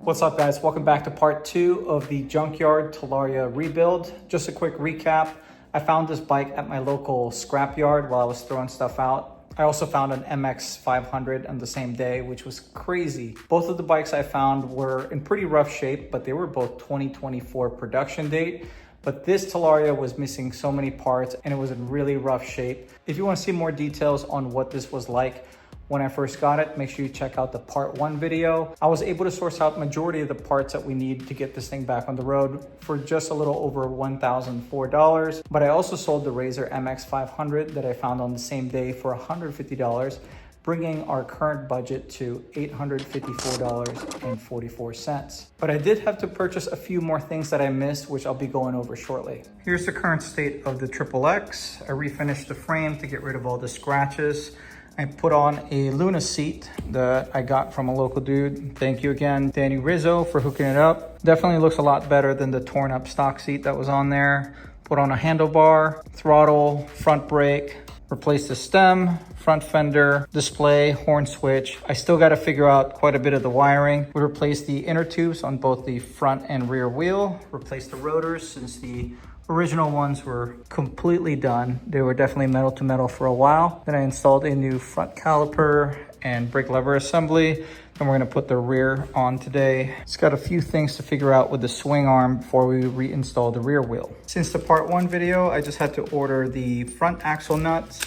What's up, guys? Welcome back to part 2 of the junkyard Talaria rebuild. Just a quick recap. I found this bike at my local scrapyard while I was throwing stuff out. I also found an MX 500 on the same day, which was crazy. Both of the bikes I found were in pretty rough shape, but they were both 2024 production date. But this Talaria was missing so many parts and it was in really rough shape. If you want to see more details on what this was like when I first got it, make sure you check out the part 1 video. I was able to source out majority of the parts that we need to get this thing back on the road for just a little over $1,004. But I also sold the Razor MX 500 that I found on the same day for $150, bringing our current budget to $854.44. But I did have to purchase a few more things that I missed, which I'll be going over shortly. Here's the current state of the XXX. I refinished the frame to get rid of all the scratches. I put on a Luna seat that I got from a local dude. Thank you again, Danny Rizzo, for hooking it up. Definitely looks a lot better than the torn up stock seat that was on there. Put on a handlebar, throttle, front brake, replaced the stem, front fender, display, horn switch. I still got to figure out quite a bit of the wiring. We replaced the inner tubes on both the front and rear wheel, replaced the rotors since the original ones were completely done. They were definitely metal to metal for a while. Then I installed a new front caliper and brake lever assembly. And we're gonna put the rear on today. It's got a few things to figure out with the swing arm before we reinstall the rear wheel. Since the part 1 video, I just had to order the front axle nuts,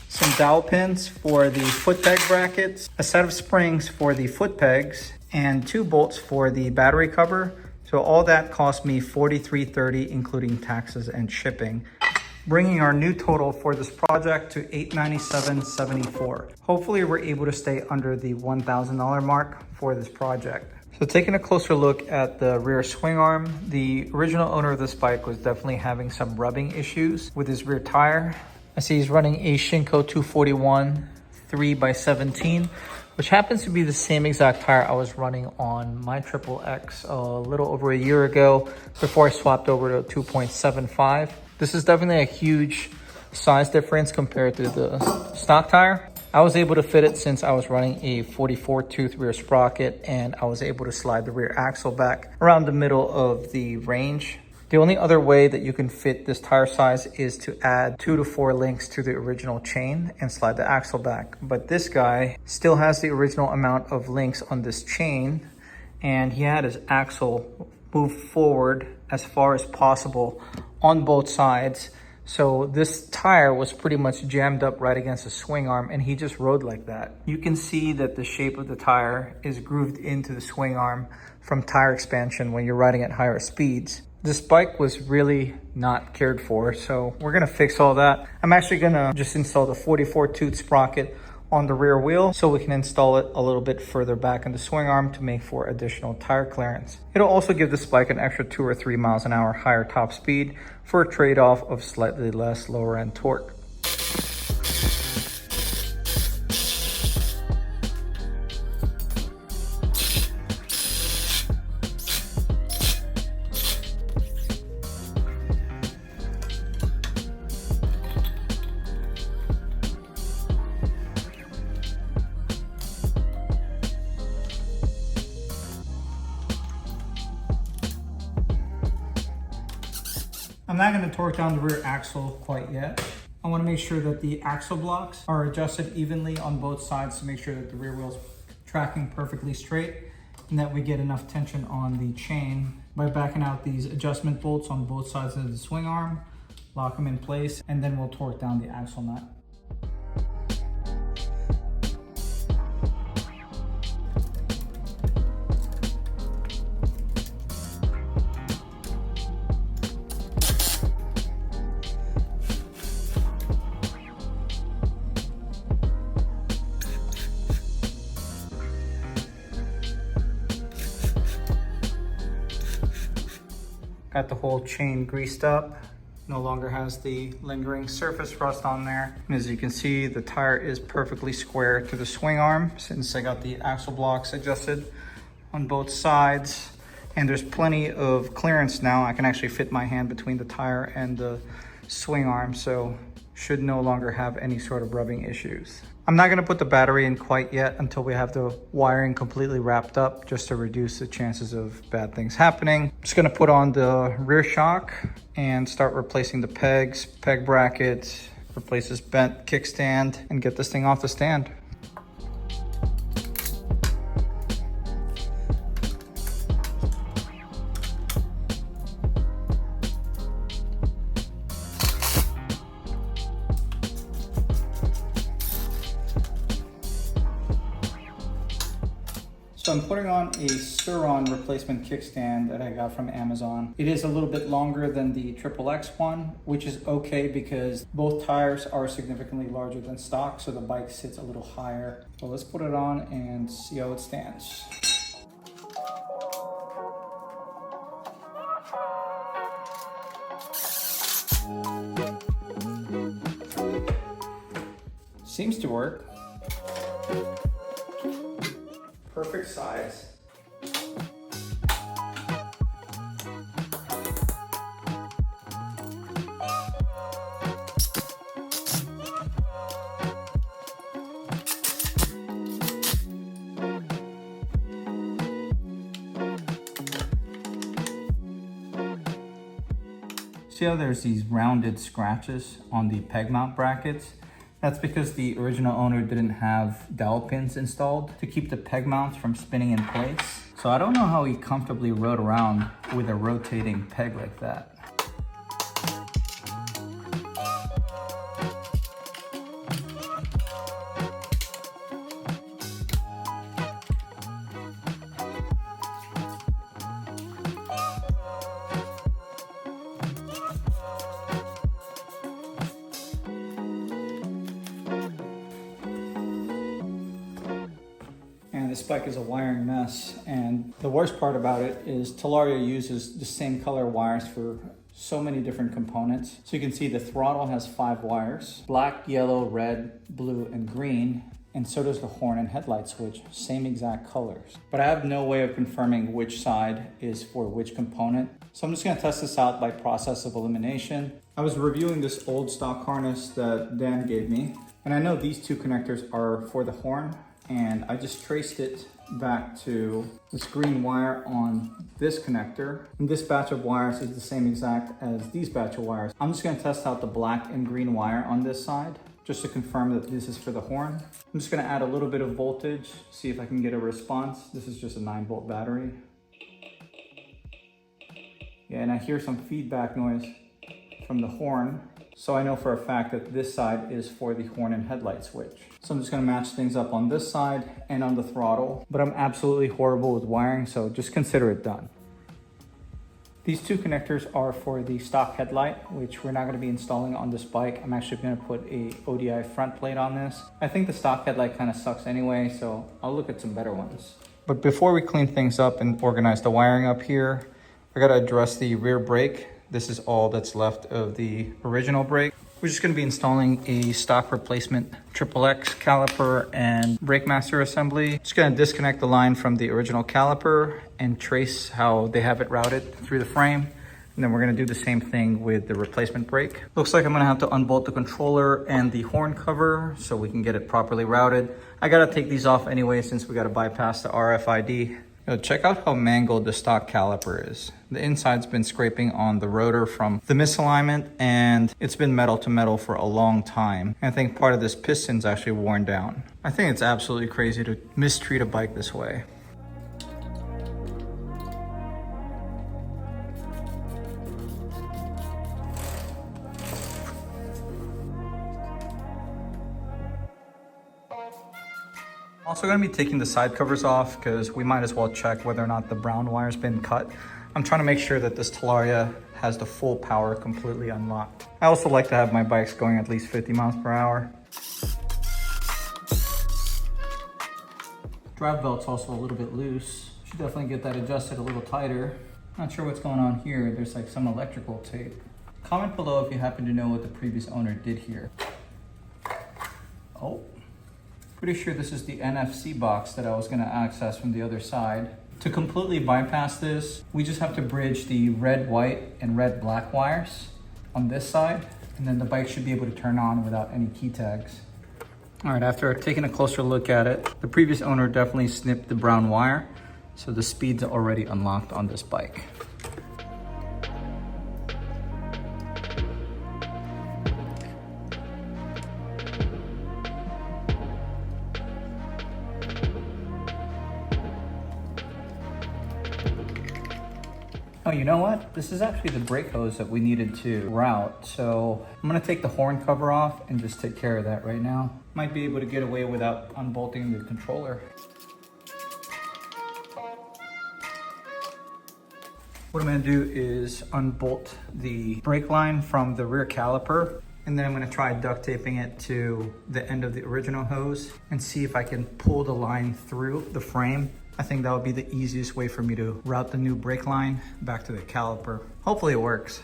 some dowel pins for the foot peg brackets, a set of springs for the foot pegs, and 2 bolts for the battery cover. So all that cost me $43.30, including taxes and shipping, bringing our new total for this project to $897.74. Hopefully we're able to stay under the $1,000 mark for this project. So taking a closer look at the rear swing arm, the original owner of this bike was definitely having some rubbing issues with his rear tire. I see he's running a Shinko 241 3x17, which happens to be the same exact tire I was running on my XXX a little over a year ago before I swapped over to a 2.75. This is definitely a huge size difference compared to the stock tire. I was able to fit it since I was running a 44 tooth rear sprocket, and I was able to slide the rear axle back around the middle of the range. The only other way that you can fit this tire size is to add 2 to 4 links to the original chain and slide the axle back. But this guy still has the original amount of links on this chain, and he had his axle move forward as far as possible on both sides. So this tire was pretty much jammed up right against the swing arm, and he just rode like that. You can see that the shape of the tire is grooved into the swing arm from tire expansion when you're riding at higher speeds. This bike was really not cared for, so we're gonna fix all that. I'm actually gonna just install the 44 tooth sprocket on the rear wheel so we can install it a little bit further back in the swing arm to make for additional tire clearance. It'll also give this bike an extra 2 or 3 miles an hour higher top speed for a trade-off of slightly less lower end torque. I'm not going to torque down the rear axle quite yet. I want to make sure that the axle blocks are adjusted evenly on both sides to make sure that the rear wheel's tracking perfectly straight and that we get enough tension on the chain by backing out these adjustment bolts on both sides of the swing arm, lock them in place, and then we'll torque down the axle nut. Got the whole chain greased up. No longer has the lingering surface rust on there. And as you can see, the tire is perfectly square to the swing arm since I got the axle blocks adjusted on both sides. And there's plenty of clearance now. I can actually fit my hand between the tire and the swing arm, so should no longer have any sort of rubbing issues. I'm not gonna put the battery in quite yet until we have the wiring completely wrapped up, just to reduce the chances of bad things happening. Just gonna put on the rear shock and start replacing the pegs, peg brackets, replace this bent kickstand, and get this thing off the stand. So I'm putting on a Sur-On replacement kickstand that I got from Amazon. It is a little bit longer than the XXX one, which is okay because both tires are significantly larger than stock, so the bike sits a little higher. So let's put it on and see how it stands. Seems to work. Perfect size. See how there's these rounded scratches on the peg mount brackets? That's because the original owner didn't have dowel pins installed to keep the peg mounts from spinning in place. So I don't know how he comfortably rode around with a rotating peg like that. And this bike is a wiring mess, and the worst part about it is Talaria uses the same color wires for so many different components. So you can see the throttle has 5 wires: black, yellow, red, blue, and green. And so does the horn and headlight switch, same exact colors. But I have no way of confirming which side is for which component. So I'm just gonna test this out by process of elimination. I was reviewing this old stock harness that Dan gave me, and I know these 2 connectors are for the horn, and I just traced it back to this green wire on this connector. And this batch of wires is the same exact as these batch of wires. I'm just gonna test out the black and green wire on this side, just to confirm that this is for the horn. I'm just gonna add a little bit of voltage, see if I can get a response. This is just a 9-volt battery. Yeah, and I hear some feedback noise from the horn. So I know for a fact that this side is for the horn and headlight switch. So I'm just gonna match things up on this side and on the throttle, but I'm absolutely horrible with wiring, so just consider it done. These 2 connectors are for the stock headlight, which we're not gonna be installing on this bike. I'm actually gonna put a ODI front plate on this. I think the stock headlight kind of sucks anyway, so I'll look at some better ones. But before we clean things up and organize the wiring up here, I gotta address the rear brake. This is all that's left of the original brake. We're just gonna be installing a stock replacement XXX caliper and brake master assembly. Just gonna disconnect the line from the original caliper and trace how they have it routed through the frame. And then we're gonna do the same thing with the replacement brake. Looks like I'm gonna have to unbolt the controller and the horn cover so we can get it properly routed. I gotta take these off anyway since we gotta bypass the RFID. Check out how mangled the stock caliper is. The inside's been scraping on the rotor from the misalignment, and it's been metal to metal for a long time. And I think part of this piston's actually worn down. I think it's absolutely crazy to mistreat a bike this way. Also gonna be taking the side covers off because we might as well check whether or not the brown wire's been cut. I'm trying to make sure that this Talaria has the full power completely unlocked. I also like to have my bikes going at least 50 miles per hour. Drive belt's also a little bit loose. Should definitely get that adjusted a little tighter. Not sure what's going on here. There's like some electrical tape. Comment below if you happen to know what the previous owner did here. Oh. Pretty sure this is the NFC box that I was gonna access from the other side. To completely bypass this, we just have to bridge the red, white, and red, black wires on this side, and then the bike should be able to turn on without any key tags. All right, after taking a closer look at it, the previous owner definitely snipped the brown wire, so the speed's already unlocked on this bike. Oh, you know what? This is actually the brake hose that we needed to route. So I'm gonna take the horn cover off and just take care of that right now. Might be able to get away without unbolting the controller. What I'm gonna do is unbolt the brake line from the rear caliper, and then I'm gonna try duct taping it to the end of the original hose and see if I can pull the line through the frame. I think that would be the easiest way for me to route the new brake line back to the caliper. Hopefully it works.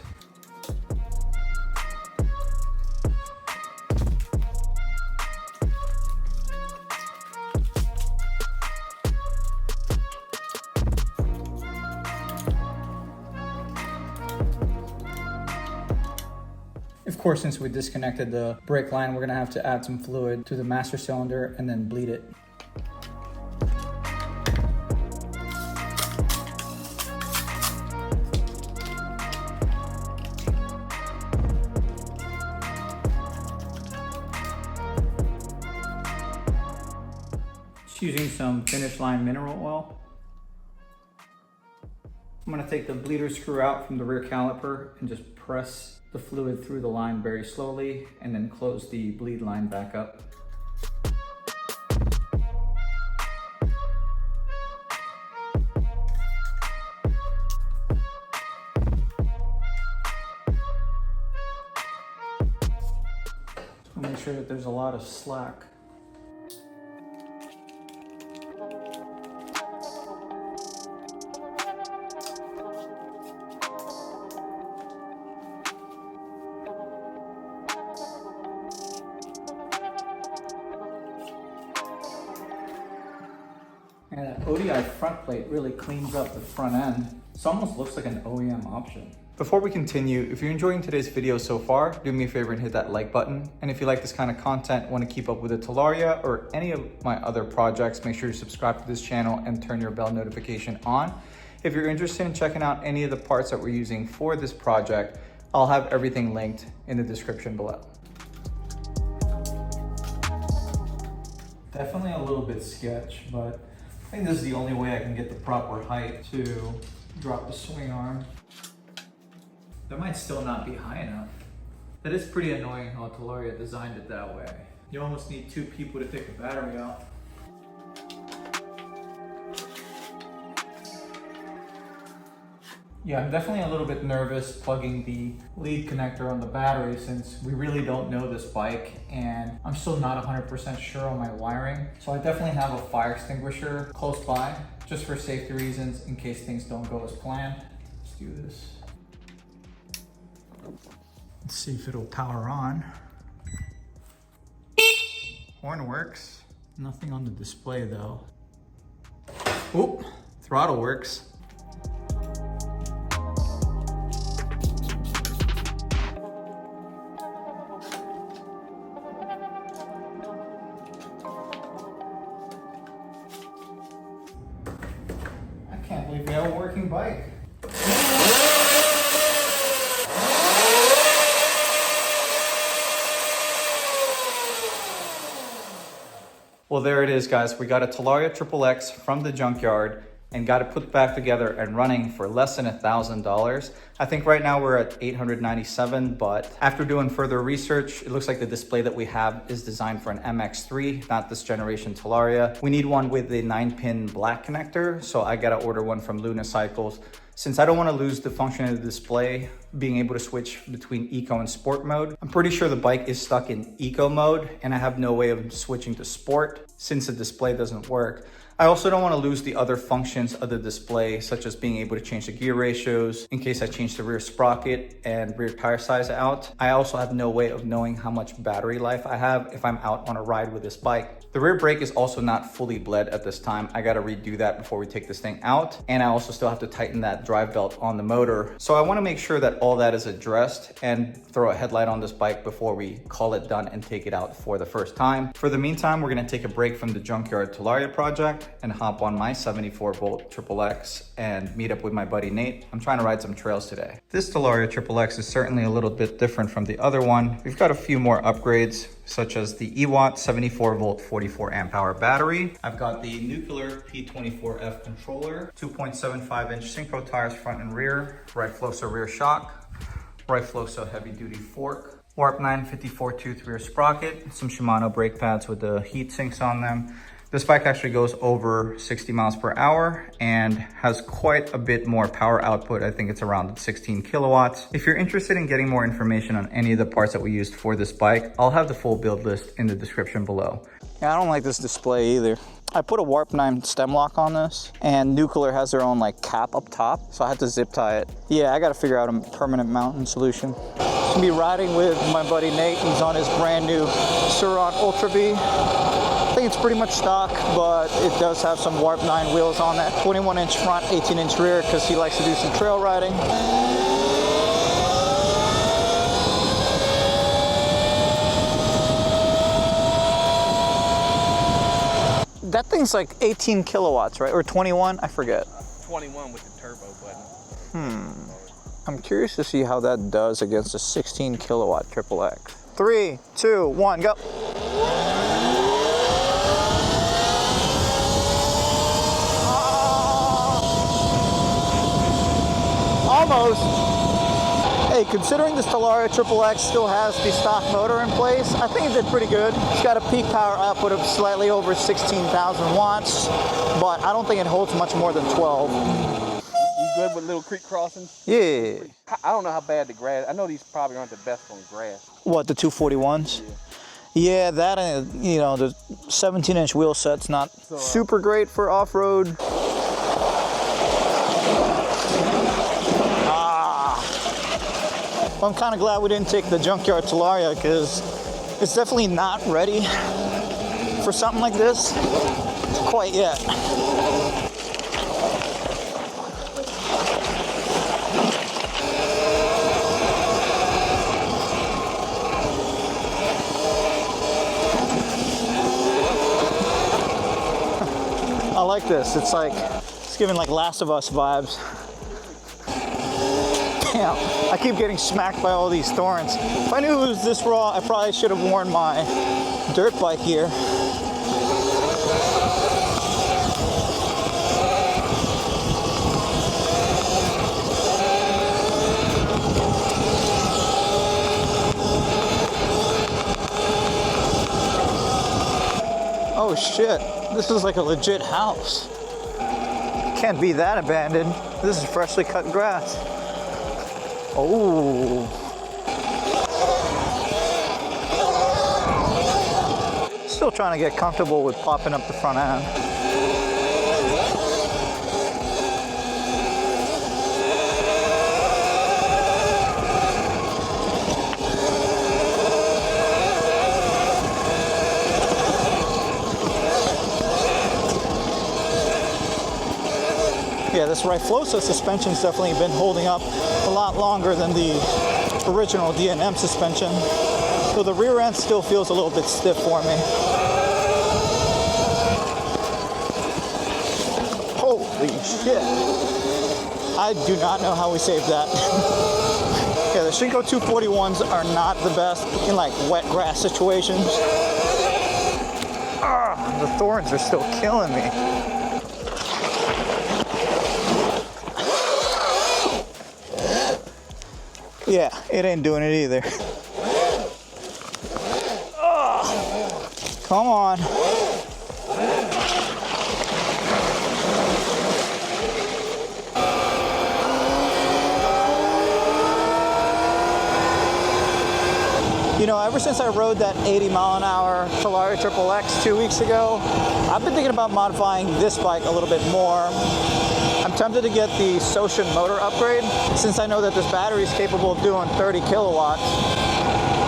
Of course, since we disconnected the brake line, we're gonna have to add some fluid to the master cylinder and then bleed it. Using some finish line mineral oil. I'm gonna take the bleeder screw out from the rear caliper and just press the fluid through the line very slowly and then close the bleed line back up. So make sure that there's a lot of slack. And that ODI front plate really cleans up the front end. This almost looks like an OEM option. Before we continue, if you're enjoying today's video so far, do me a favor and hit that like button. And if you like this kind of content, want to keep up with the Talaria or any of my other projects, make sure you subscribe to this channel and turn your bell notification on. If you're interested in checking out any of the parts that we're using for this project, I'll have everything linked in the description below. Definitely a little bit sketch, but I think this is the only way I can get the proper height to drop the swing arm. That might still not be high enough. That is pretty annoying how Talaria designed it that way. You almost need two people to take the battery out. Yeah, I'm definitely a little bit nervous plugging the lead connector on the battery since we really don't know this bike and I'm still not 100% sure on my wiring. So I definitely have a fire extinguisher close by just for safety reasons in case things don't go as planned. Let's do this. Let's see if it'll power on. Horn works. Nothing on the display though. Oop, throttle works. I can't believe we have a working bike. Well, there it is, guys. We got a Talaria XXX from the junkyard and got it put back together and running for less than $1,000. I think right now we're at $897, but after doing further research, it looks like the display that we have is designed for an MX3, not this generation Talaria. We need one with the 9-pin black connector, so I gotta order one from Luna Cycles. Since I don't want to lose the function of the display, being able to switch between eco and sport mode, I'm pretty sure the bike is stuck in eco mode and I have no way of switching to sport since the display doesn't work. I also don't want to lose the other functions of the display, such as being able to change the gear ratios in case I change the rear sprocket and rear tire size out. I also have no way of knowing how much battery life I have if I'm out on a ride with this bike. The rear brake is also not fully bled at this time. I gotta redo that before we take this thing out. And I also still have to tighten that drive belt on the motor. So I wanna make sure that all that is addressed and throw a headlight on this bike before we call it done and take it out for the first time. For the meantime, we're gonna take a break from the junkyard Talaria project and hop on my 74 volt XXX and meet up with my buddy Nate. I'm trying to ride some trails today. This Talaria XXX is certainly a little bit different from the other one. We've got a few more upgrades, such as the EWatt 74 volt 44 amp hour battery. I've got the nuclear P24F controller, 2.75 inch synchro tires front and rear, right Floso rear shock, right Floso heavy duty fork, Warp 954 tooth rear sprocket, some Shimano brake pads with the heat sinks on them. This bike actually goes over 60 miles per hour and has quite a bit more power output. I think it's around 16 kilowatts. If you're interested in getting more information on any of the parts that we used for this bike, I'll have the full build list in the description below. Yeah, I don't like this display either. I put a Warp 9 stem lock on this, and Nuclear has their own like cap up top, so I had to zip tie it. Yeah, I gotta figure out a permanent mounting solution. Gonna be riding with my buddy Nate. He's on his brand new Sur-Ron Ultra B. I think it's pretty much stock, but it does have some Warp 9 wheels on that. 21 inch front, 18 inch rear, because he likes to do some trail riding. That thing's like 18 kilowatts, right? Or 21, I forget. 21 with the turbo button. I'm curious to see how that does against a 16 kilowatt XXX. 3, 2, 1, go. Almost. Hey, considering this Talaria XXX still has the stock motor in place, I think it did pretty good. It's got a peak power output of slightly over 16,000 watts, but I don't think it holds much more than 12. You good with little creek crossings? Yeah. I don't know how bad the grass, I know these probably aren't the best on grass. What, the 241s? Yeah, that and, you know, the 17 inch wheel set's not super great for off-road. I'm kind of glad we didn't take the junkyard Talaria because it's definitely not ready for something like this quite yet. I like this. It's giving like Last of Us vibes. Damn, I keep getting smacked by all these thorns. If I knew it was this raw, I probably should have worn my dirt bike gear. Oh shit, this is like a legit house. Can't be that abandoned. This is freshly cut grass. Oh. Still trying to get comfortable with popping up the front end. Yeah, this right Floso suspension's definitely been holding up a lot longer than the original D&M suspension. So the rear end still feels a little bit stiff for me. Holy shit. I do not know how we saved that. Yeah, the Shinko 241s are not the best in like wet grass situations. Ah, the thorns are still killing me. Yeah, it ain't doing it either. Oh, come on. You know, ever since I rode that 80 mile an hour Talaria XXX 2 weeks ago, I've been thinking about modifying this bike a little bit more. I'm tempted to get the Socian motor upgrade since I know that this battery is capable of doing 30 kilowatts.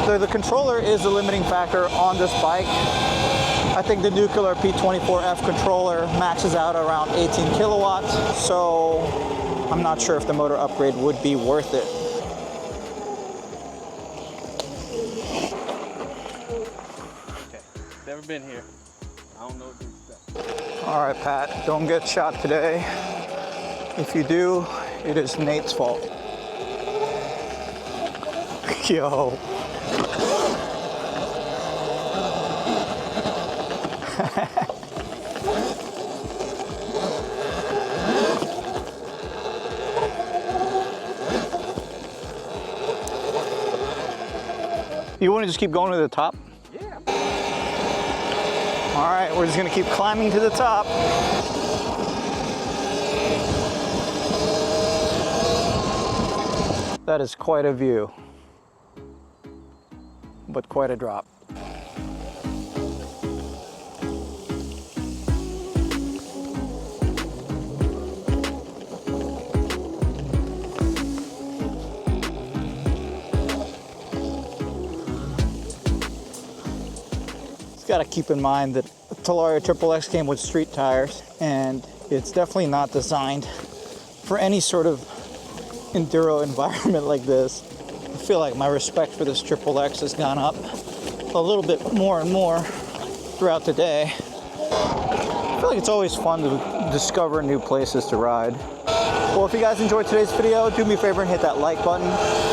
The controller is the limiting factor on this bike. I think the nuclear P24F controller maxes out around 18 kilowatts, so I'm not sure if the motor upgrade would be worth it. Okay, never been here. I don't know what to expect. All right, Pat, don't get shot today. If you do, it is Nate's fault. Yo. You want to just keep going to the top? Yeah. All right, we're just gonna keep climbing to the top. That is quite a view, but quite a drop. Got to keep in mind that Talaria XXX came with street tires, and it's definitely not designed for any sort of enduro environment like this. I feel like my respect for this XXX has gone up a little bit more and more throughout the day. I feel like it's always fun to discover new places to ride. Well, if you guys enjoyed today's video, do me a favor and hit that like button.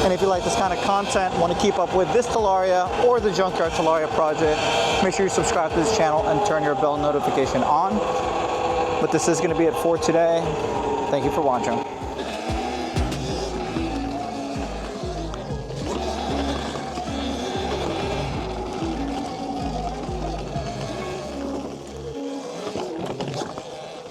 And if you like this kind of content, want to keep up with this Talaria or the Junkyard Talaria project, make sure you subscribe to this channel and turn your bell notification on. But this is going to be it for today. Thank you for watching.